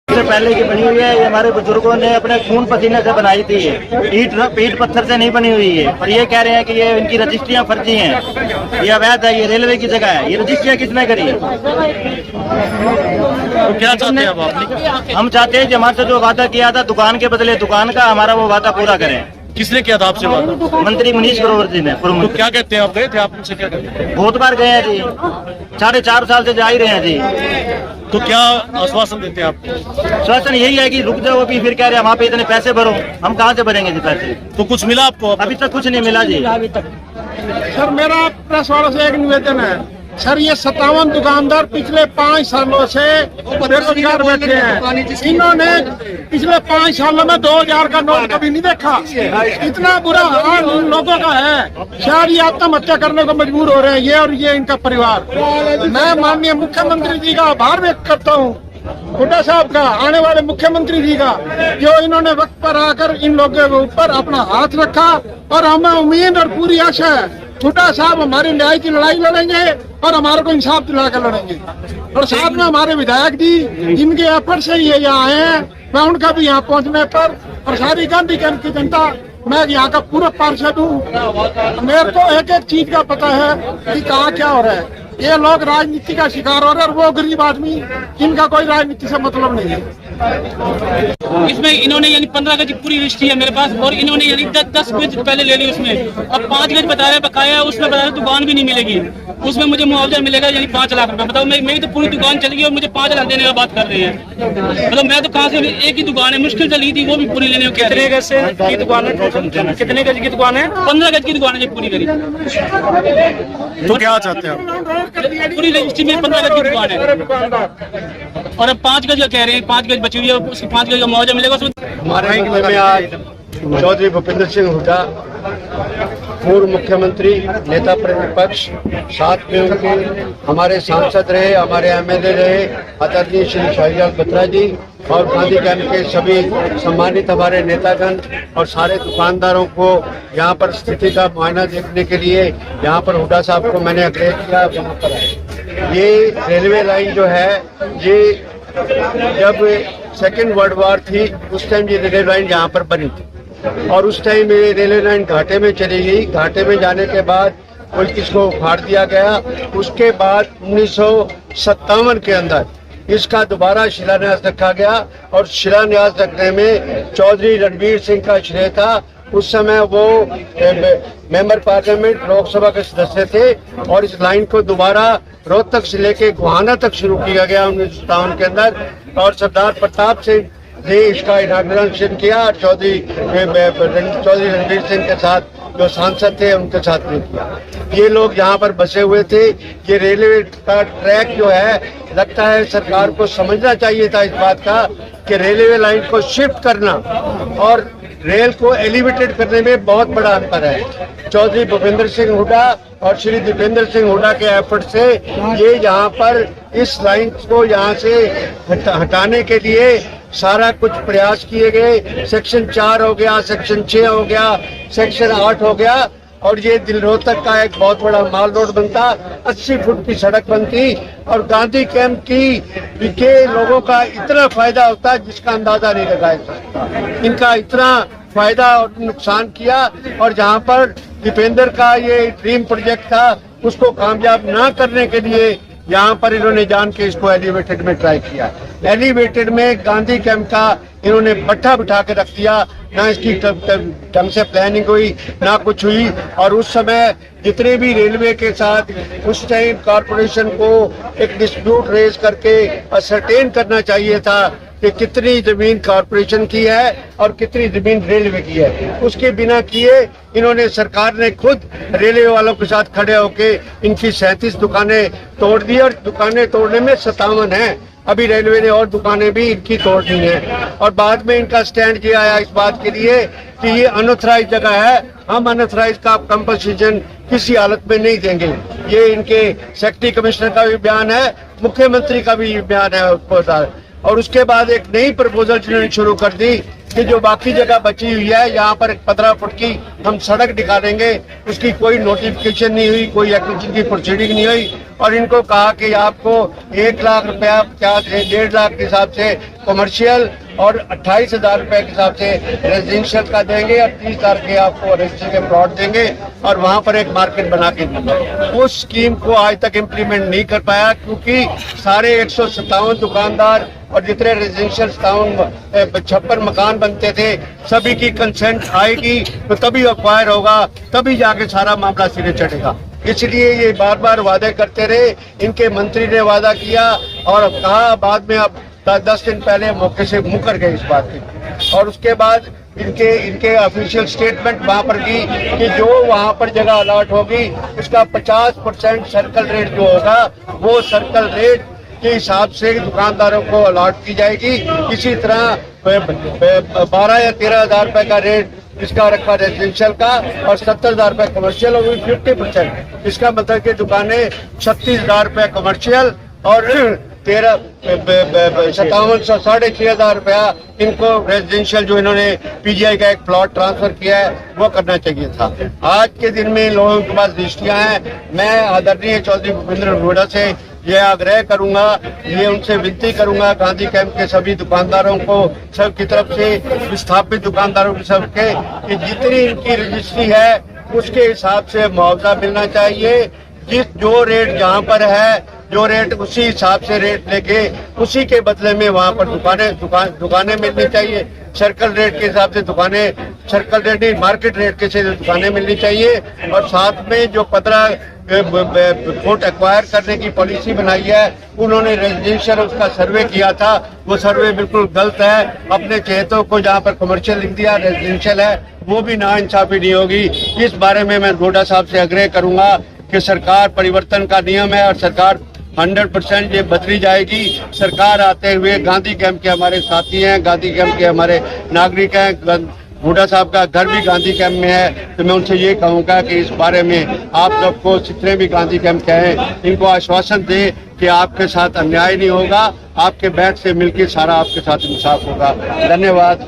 से पहले की बनी हुई है। ये हमारे बुजुर्गों ने अपने खून पसीने से बनाई थी। ईट पत्थर से नहीं बनी हुई है। पर ये कह रहे हैं कि ये इनकी रजिस्ट्रियां फर्जी हैं, ये अवैध है, ये रेलवे की जगह है। ये रजिस्ट्रियां किसने करी? तो क्या चाहते हैं अब आप? हम चाहते हैं कि हमारे से जो वादा किया था दुकान के बदले दुकान का, हमारा वो वादा पूरा करें। किसने किया था आपसे वादा? मंत्री मनीष ग्रोवर जी ने। तो क्या कहते हैं, आप गए थे, आप उनसे क्या कहते हैं? बहुत बार गए हैं जी, 4.5 साल से जा ही रहे हैं जी। तो क्या आश्वासन देते हैं आपको? शासन यही है कि रुक जाओ, अभी फिर कह रहे हैं वहाँ पे इतने पैसे भरो। हम कहाँ से भरेंगे जी पैसे? तो कुछ मिला आपको? अभी तक कुछ नहीं मिला जी। सर मेरा प्रेस वालों से एक निवेदन है सर, ये 57 दुकानदार पिछले 5 सालों से बेरोजगार बैठे हैं। इन्होंने पिछले 5 सालों में 2000 का नोट कभी नहीं देखा। इतना बुरा हाल उन लोगों का है, शायद ये आत्महत्या करने को मजबूर हो रहे हैं, ये और ये इनका परिवार। मैं माननीय मुख्यमंत्री जी का आभार व्यक्त करता हूँ, हुड्डा साहब का, आने वाले मुख्यमंत्री जी का, जो इन्होंने वक्त पर आकर इन लोगों के ऊपर अपना हाथ रखा। और हमें उम्मीद और पूरी आशा है हुड्डा साहब हमारी न्याय की लड़ाई लड़ेंगे और हमारे को इंसाफ दिला कर लड़ेंगे। और साथ में हमारे विधायक जी, जिनके एफर्ट से ये यहाँ आए हैं, मैं उनका भी यहाँ पहुँचने पर और सारी गांधी कैंप की जनता, मैं यहाँ का पूरा पार्षद हूँ। मेरे को एक एक चीज का पता है कि कहाँ क्या हो रहा है। ये लोग राजनीति का शिकार हो रहे हैं और वो गरीब आदमी जिनका कोई राजनीति से मतलब नहीं है। इसमें इन्होंने यानी 15 गज पूरी रजिस्ट्री है मेरे पास, और इन्होंने यानी 10 गज पहले ले ली उसमें। अब 5 गज बता रहे बकाया, उसमें बता रहे दुकान भी नहीं मिलेगी, उसमें मुझे मुआवजा मिलेगा यानी 5 लाख रुपए। बताओ मेरी तो पूरी दुकान चली गई और मुझे 5 लाख देने का बात कर रहे हैं। मतलब मैं तो कहाँ से, एक ही दुकान है, मुश्किल से ली थी, वो भी पूरी लेने को। कितने गज की दुकान है? कितने गज की दुकान है? 15 गज की दुकान है पूरी करी। तो क्या चाहते हैं? पूरी रजिस्ट्री में 15 गज की दुकान है और अब 5 गज का कह रहे हैं, 5 गज बची हुई है, उसकी 5 गज का मुआवजा मिलेगा। हमारे में आज चौधरी भूपेंद्र सिंह हुड्डा, पूर्व मुख्यमंत्री, नेता प्रतिपक्ष, साथ में उनके हमारे सांसद रहे, हमारे एमएलए रहे आदरणीय श्री शाहीलाल बत्रा जी, और गांधी कैंप के सभी सम्मानित हमारे नेतागण और सारे दुकानदारों को यहाँ पर स्थिति का मुआयना देखने के लिए यहाँ पर हुड्डा साहब को मैंने आग्रह किया। वहाँ पर ये रेलवे लाइन जो है, ये जब सेकेंड वर्ल्ड वॉर थी उस टाइम ये रेलवे लाइन यहाँ पर बनी थी और उस टाइम ये रेलवे लाइन घाटे में चली गई। घाटे में जाने के बाद कोई इसको उखाड़ दिया गया। उसके बाद 1957 के अंदर इसका दोबारा शिलान्यास रखा गया और शिलान्यास रखने में चौधरी रणबीर सिंह का श्रेय था। उस समय वो मेंबर पार्लियामेंट लोकसभा के सदस्य थे और इस लाइन को दोबारा रोहतक से लेके गोहाना तक शुरू किया गया 1957 के अंदर, और सरदार प्रताप सिंह ने इसका इनाग्रेशन किया। चौधरी रणबीर सिंह के साथ जो सांसद थे उनके साथ में किया। ये लोग यहाँ पर बसे हुए थे। ये रेलवे का ट्रैक जो है, लगता है सरकार को समझना चाहिए था इस बात का कि रेलवे लाइन को शिफ्ट करना और रेल को एलिवेटेड करने में बहुत बड़ा अंतर है। चौधरी भूपेंद्र सिंह हुड्डा और श्री दीपेंद्र सिंह हुड्डा के एफर्ट से ये यहाँ पर इस लाइन को यहाँ से हटाने के लिए सारा कुछ प्रयास किए गए। सेक्शन 4 हो गया, सेक्शन 6 हो गया, सेक्शन 8 हो गया और ये दिल रोहतक का एक बहुत बड़ा माल रोड बनता, 80 फुट की सड़क बनती और गांधी कैंप के लोगों का इतना फायदा होता जिसका अंदाजा नहीं लगाया सकता। इनका इतना फायदा और नुकसान किया और जहाँ पर दीपेंद्र का ये ड्रीम प्रोजेक्ट था उसको कामयाब ना करने के लिए यहाँ पर इन्होंने जान के इसको एलिवेटेड में ट्राई किया। एलिवेटेड में गांधी कैंप का इन्होंने भट्ठा बिठा के रख दिया, ना इसकी ढंग से प्लानिंग हुई ना कुछ हुई। और उस समय जितने भी रेलवे के साथ उस टाइम कॉरपोरेशन को एक डिस्प्यूट रेज करके असरटेन करना चाहिए था कि कितनी जमीन कॉरपोरेशन की है और कितनी जमीन रेलवे की है, उसके बिना किए इन्होंने, सरकार ने खुद रेलवे वालों के साथ खड़े होके इनकी 37 दुकानें तोड़ दी और दुकानें तोड़ने में 57 हैं। अभी रेलवे ने और दुकानें भी इनकी तोड़ दी हैं और बाद में इनका स्टैंड किया आया इस बात के लिए कि ये अनऑथराइज्ड जगह है, हम अनऑथराइज्ड का कंपनसेशन किसी हालत में नहीं देंगे। ये इनके सेक्रेटरी कमिश्नर का भी बयान है, मुख्यमंत्री का भी बयान है। और उसके बाद एक नई प्रपोजल जिन्होंने शुरू कर दी कि जो बाकी जगह बची हुई है यहाँ पर 15 फुट की हम सड़क निकालेंगे, उसकी कोई नोटिफिकेशन नहीं हुई, कोई एक्विजिशन की प्रोसीडिंग नहीं हुई और इनको कहा कि आपको 1 लाख रुपया 1.5 लाख के हिसाब से कमर्शियल और 28,000 रुपए के हिसाब से रेजिडेंशियल का देंगे और 30,000 के आपको रेजिडेंशियल के प्लॉट देंगे और वहां पर एक मार्केट बना के देंगे। उस स्कीम को आज तक इम्प्लीमेंट नहीं कर पाया क्योंकि सारे 157 दुकानदार और जितने रेजिडेंशियल 56 मकान बनते थे सभी की कंसेंट आएगी तो तभी अक्वायर होगा, तभी जाके सारा मामला सिरे चढ़ेगा। इसलिए ये बार बार वादे करते रहे, इनके मंत्री ने वादा किया और कहा, बाद में अब 10 दिन पहले मौके से मुकर गए इस बात की। और उसके बाद इनके ऑफिशियल स्टेटमेंट वहां पर दी कि जो वहां पर जगह अलॉट होगी उसका 50% सर्कल रेट जो होगा वो सर्कल रेट के हिसाब से दुकानदारों को अलॉट की जाएगी। इसी तरह 12 या 13,000 रुपए का रेट इसका रखा रेजिडेंशियल का और 70,000 रुपए कमर्शियल और 50%। इसका मतलब कि दुकानें 36,000 रुपए कमर्शियल और 6,500 रुपया इनको रेजिडेंशियल जो इन्होंने पीजीआई का एक प्लॉट ट्रांसफर किया है वो करना चाहिए था। आज के दिन में लोगों के पास रजिस्ट्रियां हैं। मैं आदरणीय चौधरी भूपेंद्र हुड्डा से ये आग्रह करूंगा, ये उनसे विनती करूंगा गांधी कैंप के सभी दुकानदारों को सब की तरफ से, विस्थापित दुकानदारों की सबके, कि जितनी इनकी रजिस्ट्री है उसके हिसाब से मुआवजा मिलना चाहिए। जो रेट जहाँ पर है जो रेट उसी हिसाब से रेट लेके उसी के बदले में वहाँ पर दुकानें मिलनी चाहिए। सर्कल रेट के हिसाब से दुकानें, सर्कल रेट नहीं मार्केट रेट के से दुकानें मिलनी चाहिए। और साथ में जो 15 फुट एक्वायर करने की पॉलिसी बनाई है, उन्होंने रेजिडेंशियल उसका सर्वे किया था, वो सर्वे बिल्कुल गलत है। अपने चहेतों को जहाँ पर कमर्शियल लिख दिया रेजिडेंशियल है, वो भी नाइंसाफी नहीं होगी। इस बारे में मैं हुड्डा साहब से आग्रह करूंगा कि सरकार परिवर्तन का नियम है और सरकार 100% ये बदली जाएगी। सरकार आते हुए गांधी कैंप के हमारे साथी हैं, गांधी कैंप के हमारे नागरिक हैं, हुड्डा साहब का घर भी गांधी कैंप में है, तो मैं उनसे ये कहूँगा कि इस बारे में आप सबको जितने भी गांधी कैंप के हैं इनको आश्वासन दें कि आपके साथ अन्याय नहीं होगा, आपके बैठ से मिलकर सारा आपके साथ इंसाफ होगा। धन्यवाद।